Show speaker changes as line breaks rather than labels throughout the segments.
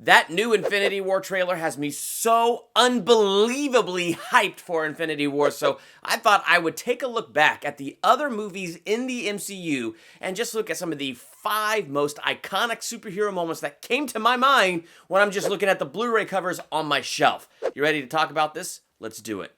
That new Infinity War trailer has me so unbelievably hyped for Infinity War, so I thought I would take a look back at the other movies in the MCU and just look at some of the 5 most iconic superhero moments that came to my mind when I'm just looking at the Blu-ray covers on my shelf. You ready to talk about this? Let's do it.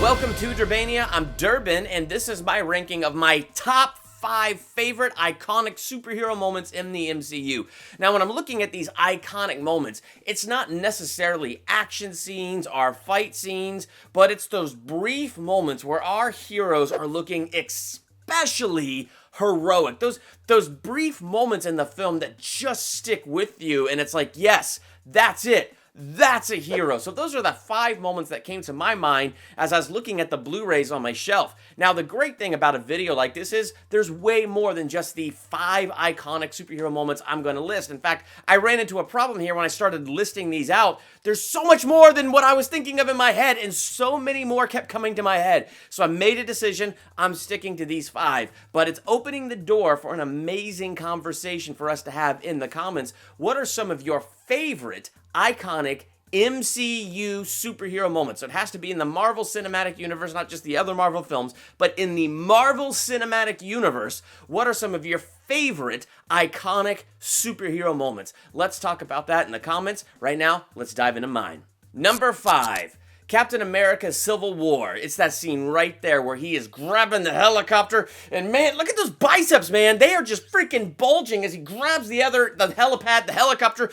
Welcome to Durbania. I'm Durbin, and this is my ranking of my top 5 favorite iconic superhero moments in the MCU. Now, when I'm looking at these iconic moments, it's not necessarily action scenes or fight scenes, but it's those brief moments where our heroes are looking especially heroic. Those brief moments in the film that just stick with you, and it's like, yes, that's it. That's a hero. So those are the 5 moments that came to my mind as I was looking at the Blu-rays on my shelf. Now, the great thing about a video like this is there's way more than just the 5 iconic superhero moments I'm going to list. In fact, I ran into a problem here when I started listing these out. There's so much more than what I was thinking of in my head, and so many more kept coming to my head. So I made a decision. I'm sticking to these 5, but it's opening the door for an amazing conversation for us to have in the comments. What are some of your favorite iconic MCU superhero moments? So it has to be in the Marvel Cinematic Universe, not just the other Marvel films, but in the Marvel Cinematic Universe. What are some of your favorite iconic superhero moments? Let's talk about that in the comments. Right now, let's dive into mine. Number 5. Captain America Civil War. It's that scene right there where he is grabbing the helicopter, and man, look at those biceps, man. They are just freaking bulging as he grabs the helipad, the helicopter,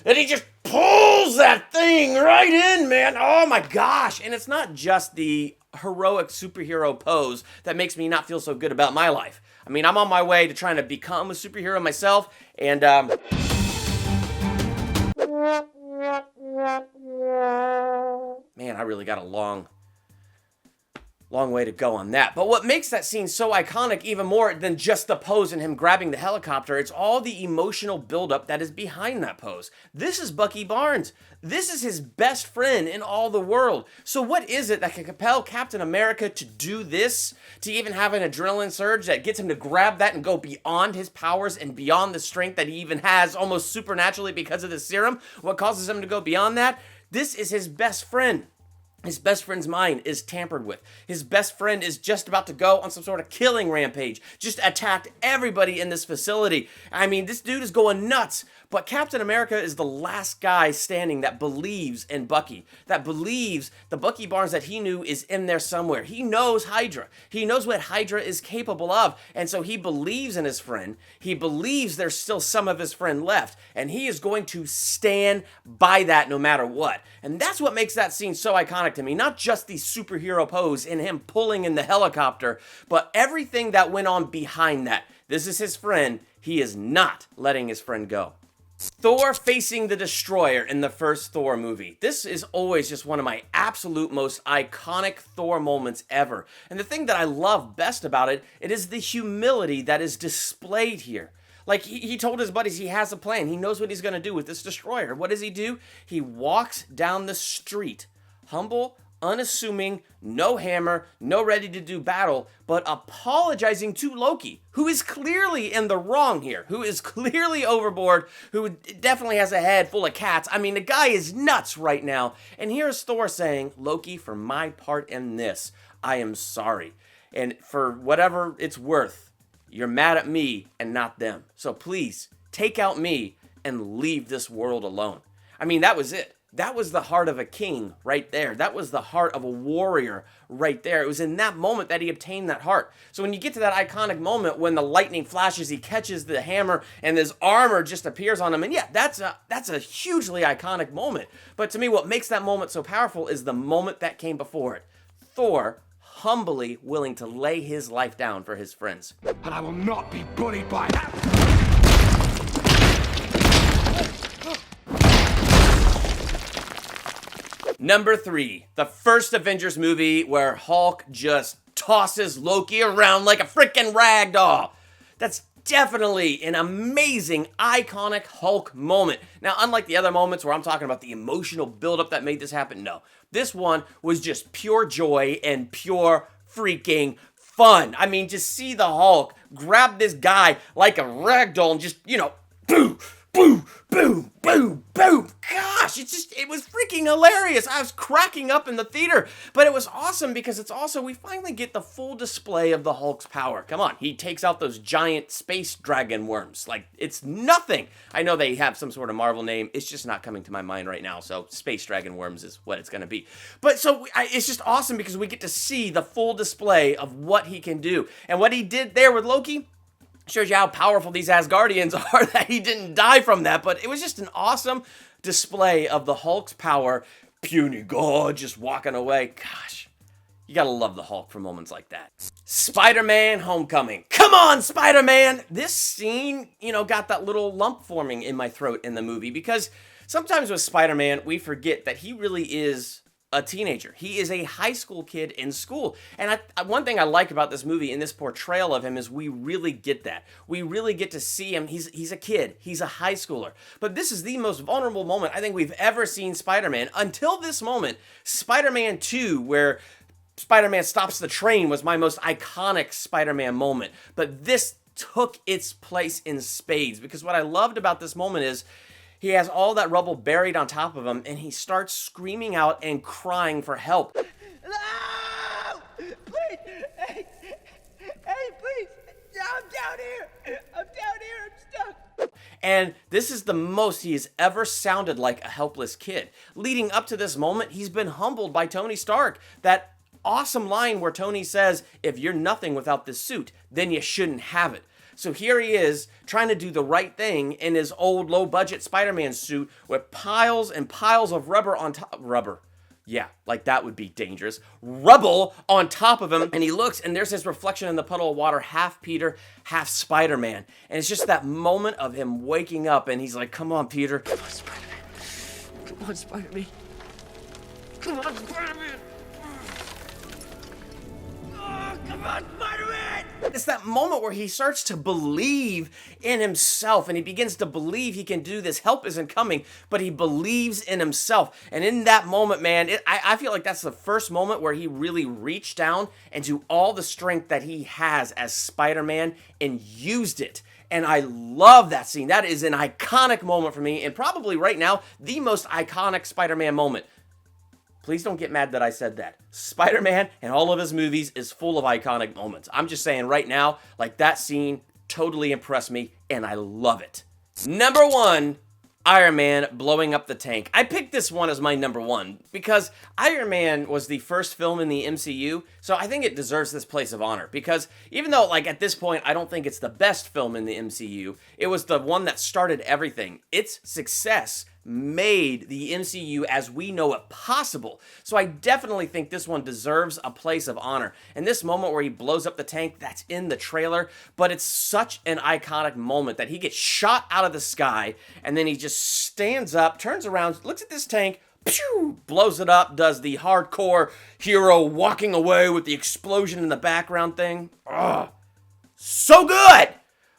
and he just pulls that thing right in, man. Oh my gosh. And it's not just the heroic superhero pose that makes me not feel so good about my life. I mean, I'm on my way to trying to become a superhero myself, and man, I really got a long way to go on that. But what makes that scene so iconic, even more than just the pose and him grabbing the helicopter, it's all the emotional buildup that is behind that pose. This is Bucky Barnes. This is his best friend in all the world. So what is it that can compel Captain America to do this? To even have an adrenaline surge that gets him to grab that and go beyond his powers and beyond the strength that he even has almost supernaturally because of the serum? What causes him to go beyond that? This is his best friend. His best friend's mind is tampered with. His best friend is just about to go on some sort of killing rampage. Just attacked everybody in this facility. I mean, this dude is going nuts. But Captain America is the last guy standing that believes in Bucky. That believes the Bucky Barnes that he knew is in there somewhere. He knows Hydra. He knows what Hydra is capable of. And so he believes in his friend. He believes there's still some of his friend left. And he is going to stand by that no matter what. And that's what makes that scene so iconic to me. Not just the superhero pose in him pulling in the helicopter, but everything that went on behind that. This is his friend. He is not letting his friend go. Thor facing the Destroyer in the first Thor movie. This is always just one of my absolute most iconic Thor moments ever. And the thing that I love best about it, it is the humility that is displayed here. Like, he told his buddies he has a plan. He knows what he's going to do with this destroyer. What does he do? He walks down the street, humble, unassuming, no hammer, no ready to do battle, but apologizing to Loki, who is clearly in the wrong here, who is clearly overboard, who definitely has a head full of cats. I mean, the guy is nuts right now. And here's Thor saying, Loki, for my part in this, I am sorry. And for whatever it's worth, you're mad at me and not them. So please, take out me and leave this world alone. I mean, that was it. That was the heart of a king right there. That was the heart of a warrior right there. It was in that moment that he obtained that heart. So when you get to that iconic moment when the lightning flashes, he catches the hammer and his armor just appears on him. And yeah, that's a hugely iconic moment. But to me, what makes that moment so powerful is the moment that came before it. Thor humbly willing to lay his life down for his friends.
And I will not be bullied by that.
Number 3, the first Avengers movie where Hulk just tosses Loki around like a freaking rag doll. That's definitely an amazing, iconic Hulk moment. Now, unlike the other moments where I'm talking about the emotional buildup that made this happen, no. This one was just pure joy and pure freaking fun. I mean, just see the Hulk grab this guy like a ragdoll and just, boom, boom, boom, boom, boom. Gosh, it was freaking hilarious. I was cracking up in the theater, but it was awesome because we finally get the full display of the Hulk's power. Come on, he takes out those giant space dragon worms. Like, it's nothing. I know they have some sort of Marvel name. It's just not coming to my mind right now, so space dragon worms is what it's going to be. But it's just awesome because we get to see the full display of what he can do. And what he did there with Loki shows you how powerful these Asgardians are, that he didn't die from that. But it was just an awesome display of the Hulk's power. Puny God just walking away. Gosh, you gotta love the Hulk for moments like that. Spider-Man Homecoming. Come on, Spider-Man! This scene, got that little lump forming in my throat in the movie, because sometimes with Spider-Man, we forget that he really is a teenager. He is a high school kid in school. And one thing I like about this movie and this portrayal of him is we really get that. We really get to see him. He's a kid. He's a high schooler. But this is the most vulnerable moment I think we've ever seen Spider-Man. Until this moment, Spider-Man 2, where Spider-Man stops the train, was my most iconic Spider-Man moment. But this took its place in spades, because what I loved about this moment is he has all that rubble buried on top of him, and he starts screaming out and crying for help.
No! Please! Hey, please! I'm down here! I'm stuck!
And this is the most he has ever sounded like a helpless kid. Leading up to this moment, he's been humbled by Tony Stark. That awesome line where Tony says, "If you're nothing without this suit, then you shouldn't have it." So here he is, trying to do the right thing in his old low-budget Spider-Man suit with piles and piles of rubber on top. Rubber. Yeah, like that would be dangerous. Rubble on top of him, and he looks, and there's his reflection in the puddle of water, half Peter, half Spider-Man. And it's just that moment of him waking up, and he's like, "Come on, Peter.
Come on, Spider-Man. Come on, Spider-Man. Come on, Spider-Man. Oh, come on, Spider-Man!"
It's that moment where he starts to believe in himself, and he begins to believe he can do this. Help isn't coming, but he believes in himself. And in that moment, man, I feel like that's the first moment where he really reached down into all the strength that he has as Spider-Man and used it. And I love that scene. That is an iconic moment for me, and probably right now, the most iconic Spider-Man moment. Please don't get mad that I said that. Spider-Man and all of his movies is full of iconic moments. I'm just saying right now, like, that scene totally impressed me, and I love it. Number 1, Iron Man blowing up the tank. I picked this one as my number 1 because Iron Man was the first film in the MCU, so I think it deserves this place of honor, because even though, like, at this point, I don't think it's the best film in the MCU, it was the one that started everything. Its success made the MCU as we know it possible. So I definitely think this one deserves a place of honor. And this moment where he blows up the tank, that's in the trailer, but it's such an iconic moment that he gets shot out of the sky, and then he just stands up, turns around, looks at this tank, pew, blows it up, does the hardcore hero walking away with the explosion in the background thing. Ugh. So good!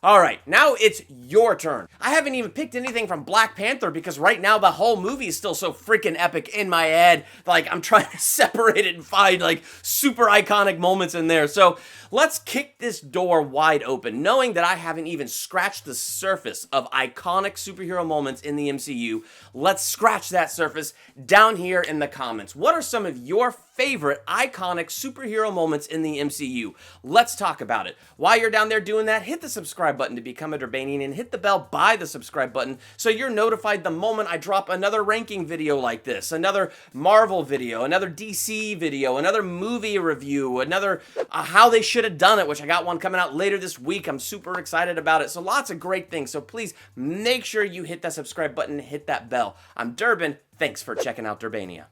All right, now it's your turn. I haven't even picked anything from Black Panther because right now the whole movie is still so freaking epic in my head. Like, I'm trying to separate it and find, like, super iconic moments in there. So let's kick this door wide open, knowing that I haven't even scratched the surface of iconic superhero moments in the MCU. Let's scratch that surface down here in the comments. What are some of your favorite iconic superhero moments in the MCU? Let's talk about it. While you're down there doing that, hit the subscribe button to become a Durbanian, and hit the bell by the subscribe button so you're notified the moment I drop another ranking video like this, another Marvel video, another DC video, another movie review, another how they should have done it, which I got one coming out later this week. I'm super excited about it. So lots of great things. So please make sure you hit that subscribe button and hit that bell. I'm Durbin. Thanks for checking out Durbania.